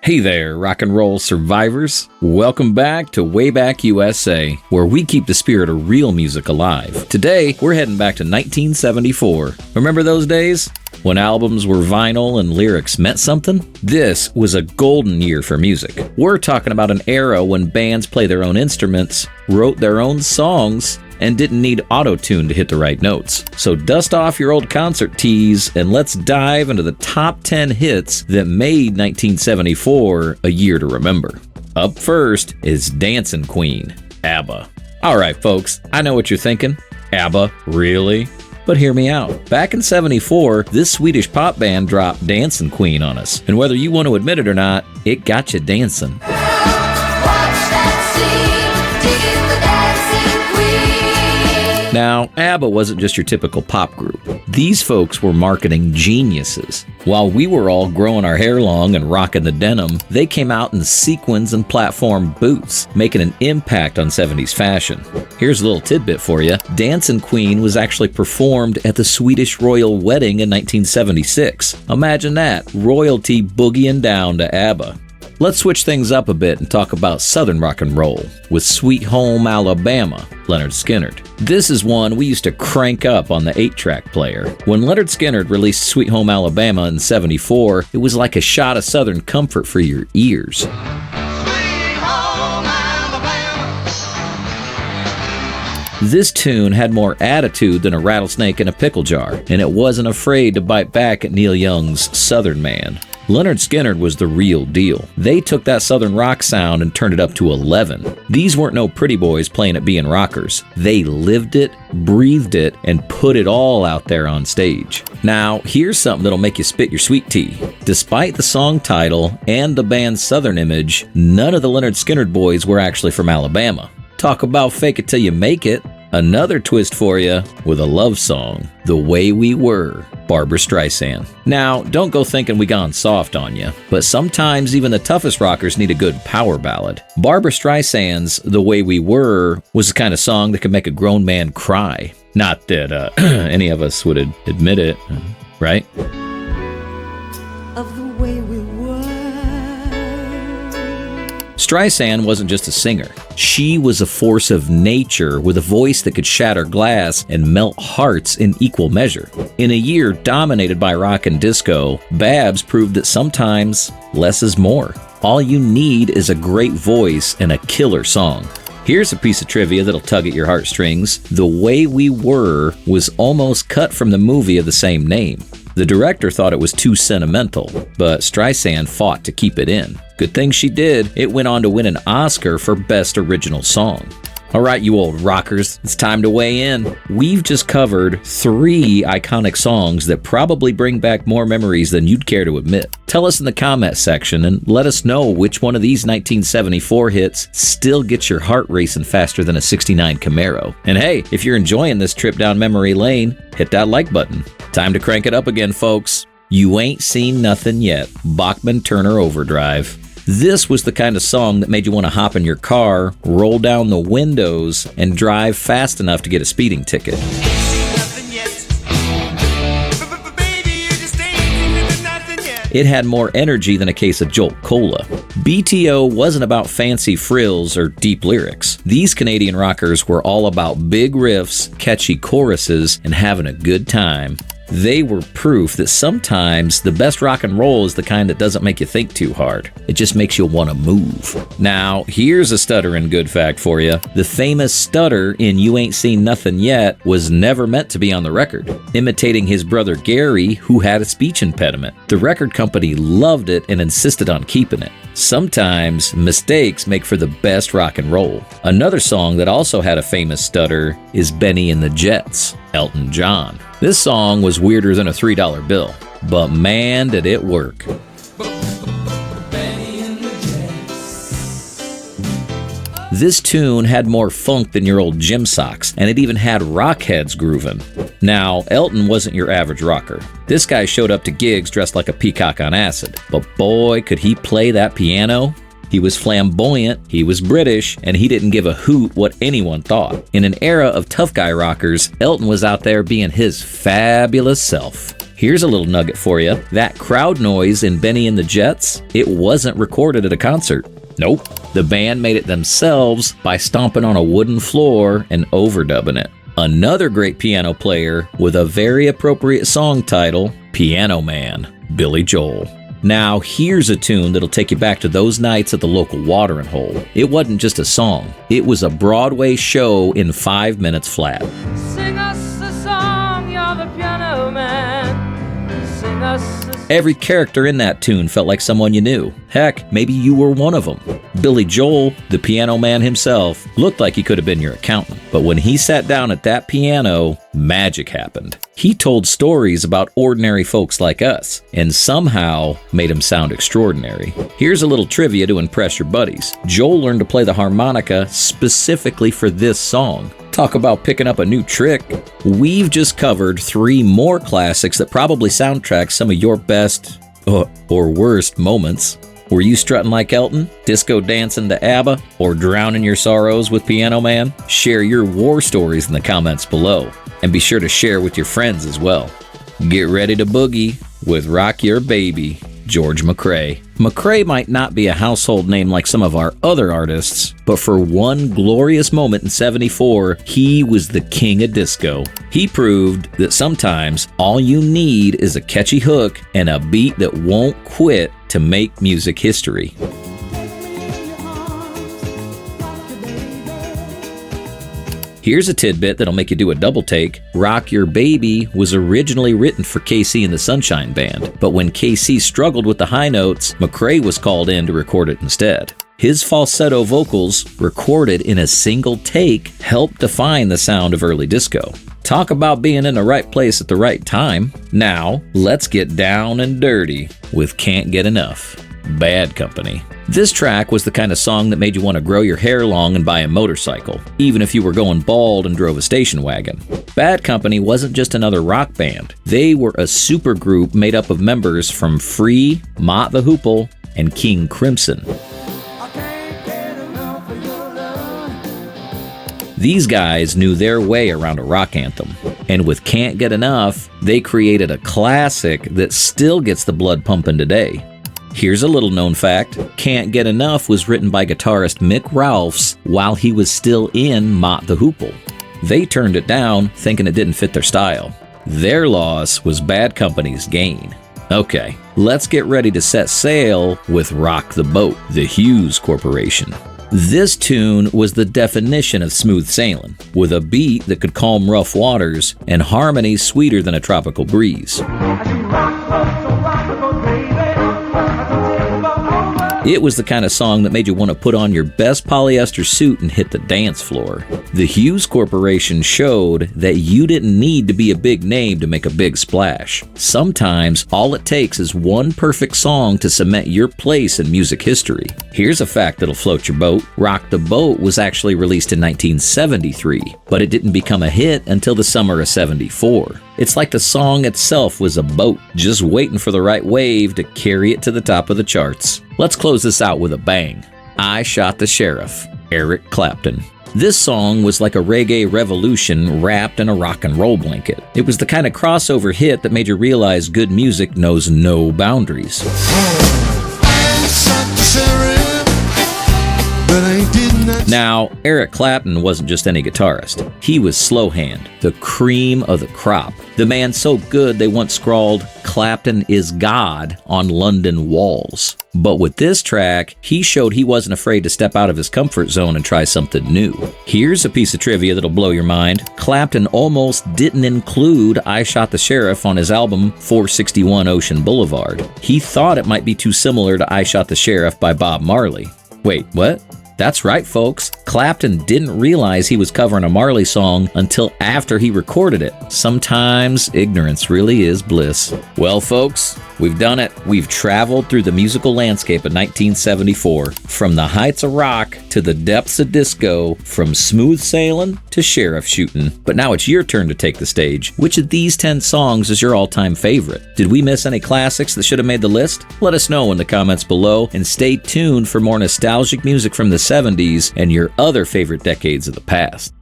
Hey there, rock and roll survivors. Welcome back to Way Back USA, where we keep the spirit of real music alive. Today, we're heading back to 1974. Remember those days? When albums were vinyl and lyrics meant something? This was a golden year for music. We're talking about an era when bands played their own instruments, wrote their own songs, and didn't need auto-tune to hit the right notes. So dust off your old concert tees and let's dive into the top 10 hits that made 1974 a year to remember. Up first is Dancing Queen, ABBA. Alright folks, I know what you're thinking. ABBA, really? But hear me out. Back in 74, this Swedish pop band dropped Dancing Queen on us. And whether you want to admit it or not, it got you dancing. Now, ABBA wasn't just your typical pop group. These folks were marketing geniuses. While we were all growing our hair long and rocking the denim, they came out in sequins and platform boots, making an impact on 70s fashion. Here's a little tidbit for you. Dancing Queen was actually performed at the Swedish royal wedding in 1976. Imagine that, royalty boogieing down to ABBA. Let's switch things up a bit and talk about Southern rock and roll with Sweet Home Alabama, Lynyrd Skynyrd. This is one we used to crank up on the 8-track player. When Lynyrd Skynyrd released Sweet Home Alabama in 74, it was like a shot of Southern comfort for your ears. This tune had more attitude than a rattlesnake in a pickle jar, and it wasn't afraid to bite back at Neil Young's Southern Man. Lynyrd Skynyrd was the real deal. They took that Southern rock sound and turned it up to 11. These weren't no pretty boys playing at being rockers. They lived it, breathed it, and put it all out there on stage. Now, here's something that'll make you spit your sweet tea. Despite the song title and the band's Southern image, none of the Lynyrd Skynyrd boys were actually from Alabama. Talk about fake it till you make it. Another twist for you with a love song, The Way We Were, Barbra Streisand. Now, don't go thinking we gone soft on you, but sometimes even the toughest rockers need a good power ballad. Barbra Streisand's The Way We Were was the kind of song that could make a grown man cry. Not that any of us would admit it, right? Of the way we were. Streisand wasn't just a singer. She was a force of nature with a voice that could shatter glass and melt hearts in equal measure. In a year dominated by rock and disco, Babs proved that sometimes less is more. All you need is a great voice and a killer song. Here's a piece of trivia that'll tug at your heartstrings. The Way We Were was almost cut from the movie of the same name. The director thought it was too sentimental, but Streisand fought to keep it in. Good thing she did. It went on to win an Oscar for Best Original Song. All right, you old rockers, it's time to weigh in. We've just covered 3 iconic songs that probably bring back more memories than you'd care to admit. Tell us in the comment section and let us know which one of these 1974 hits still gets your heart racing faster than a 69 Camaro. And hey, if you're enjoying this trip down memory lane, hit that like button. Time to crank it up again, folks. You Ain't Seen Nothing Yet, Bachman Turner Overdrive. This was the kind of song that made you want to hop in your car, roll down the windows, and drive fast enough to get a speeding ticket. It had more energy than a case of Jolt Cola. BTO wasn't about fancy frills or deep lyrics. These Canadian rockers were all about big riffs, catchy choruses, and having a good time. They were proof that sometimes the best rock and roll is the kind that doesn't make you think too hard. It just makes you want to move. Now, here's a stuttering good fact for you. The famous stutter in You Ain't Seen Nothing Yet was never meant to be on the record, imitating his brother Gary, who had a speech impediment. The record company loved it and insisted on keeping it. Sometimes mistakes make for the best rock and roll. Another song that also had a famous stutter is Benny and the Jets, Elton John. This song was weirder than a $3 bill, but man did it work. This tune had more funk than your old gym socks, and it even had rock heads grooving. Now, Elton wasn't your average rocker. This guy showed up to gigs dressed like a peacock on acid, but boy, could he play that piano. He was flamboyant, he was British, and he didn't give a hoot what anyone thought. In an era of tough guy rockers, Elton was out there being his fabulous self. Here's a little nugget for you. That crowd noise in Benny and the Jets, it wasn't recorded at a concert. Nope. The band made it themselves by stomping on a wooden floor and overdubbing it. Another great piano player with a very appropriate song title, Piano Man, Billy Joel. Now, here's a tune that'll take you back to those nights at the local watering hole. It wasn't just a song. It was a Broadway show in 5 minutes flat. Sing us a song, you're the piano man. Sing us a song. Every character in that tune felt like someone you knew. Heck, maybe you were one of them. Billy Joel, the piano man himself, looked like he could have been your accountant. But when he sat down at that piano, magic happened. He told stories about ordinary folks like us, and somehow made them sound extraordinary. Here's a little trivia to impress your buddies. Joel learned to play the harmonica specifically for this song. Talk about picking up a new trick. We've just covered 3 more classics that probably soundtrack some of your best or worst moments. Were you strutting like Elton, disco dancing to ABBA, or drowning your sorrows with Piano Man? Share your war stories in the comments below, and be sure to share with your friends as well. Get ready to boogie with Rock Your Baby, George McCrae. McCrae might not be a household name like some of our other artists, but for one glorious moment in '74, he was the king of disco. He proved that sometimes all you need is a catchy hook and a beat that won't quit to make music history. Here's a tidbit that'll make you do a double take. Rock Your Baby was originally written for KC and the Sunshine Band, but when KC struggled with the high notes, McCrae was called in to record it instead. His falsetto vocals, recorded in a single take, helped define the sound of early disco. Talk about being in the right place at the right time. Now, let's get down and dirty with Can't Get Enough, Bad Company. This track was the kind of song that made you want to grow your hair long and buy a motorcycle, even if you were going bald and drove a station wagon. Bad Company wasn't just another rock band. They were a supergroup made up of members from Free, Mott the Hoople, and King Crimson. These guys knew their way around a rock anthem, and with Can't Get Enough, they created a classic that still gets the blood pumping today. Here's a little known fact. Can't Get Enough was written by guitarist Mick Ralphs while he was still in Mott the Hoople. They turned it down, thinking it didn't fit their style. Their loss was Bad Company's gain. Okay, let's get ready to set sail with Rock the Boat, the Hughes Corporation. This tune was the definition of smooth sailing, with a beat that could calm rough waters and harmonies sweeter than a tropical breeze. It was the kind of song that made you want to put on your best polyester suit and hit the dance floor. The Hughes Corporation showed that you didn't need to be a big name to make a big splash. Sometimes, all it takes is one perfect song to cement your place in music history. Here's a fact that'll float your boat. Rock the Boat was actually released in 1973, but it didn't become a hit until the summer of '74. It's like the song itself was a boat, just waiting for the right wave to carry it to the top of the charts. Let's close this out with a bang. I Shot the Sheriff, Eric Clapton. This song was like a reggae revolution wrapped in a rock and roll blanket. It was the kind of crossover hit that made you realize good music knows no boundaries. Now, Eric Clapton wasn't just any guitarist. He was Slowhand, the cream of the crop. The man so good they once scrawled, "Clapton is God" on London walls. But with this track, he showed he wasn't afraid to step out of his comfort zone and try something new. Here's a piece of trivia that'll blow your mind. Clapton almost didn't include I Shot the Sheriff on his album 461 Ocean Boulevard. He thought it might be too similar to I Shot the Sheriff by Bob Marley. Wait, what? That's right, folks. Clapton didn't realize he was covering a Marley song until after he recorded it. Sometimes ignorance really is bliss. Well, folks, we've done it. We've traveled through the musical landscape of 1974, from the heights of rock to the depths of disco, from smooth sailing to sheriff shooting. But now it's your turn to take the stage. Which of these 10 songs is your all-time favorite? Did we miss any classics that should have made the list? Let us know in the comments below, and stay tuned for more nostalgic music from the '70s and your other favorite decades of the past.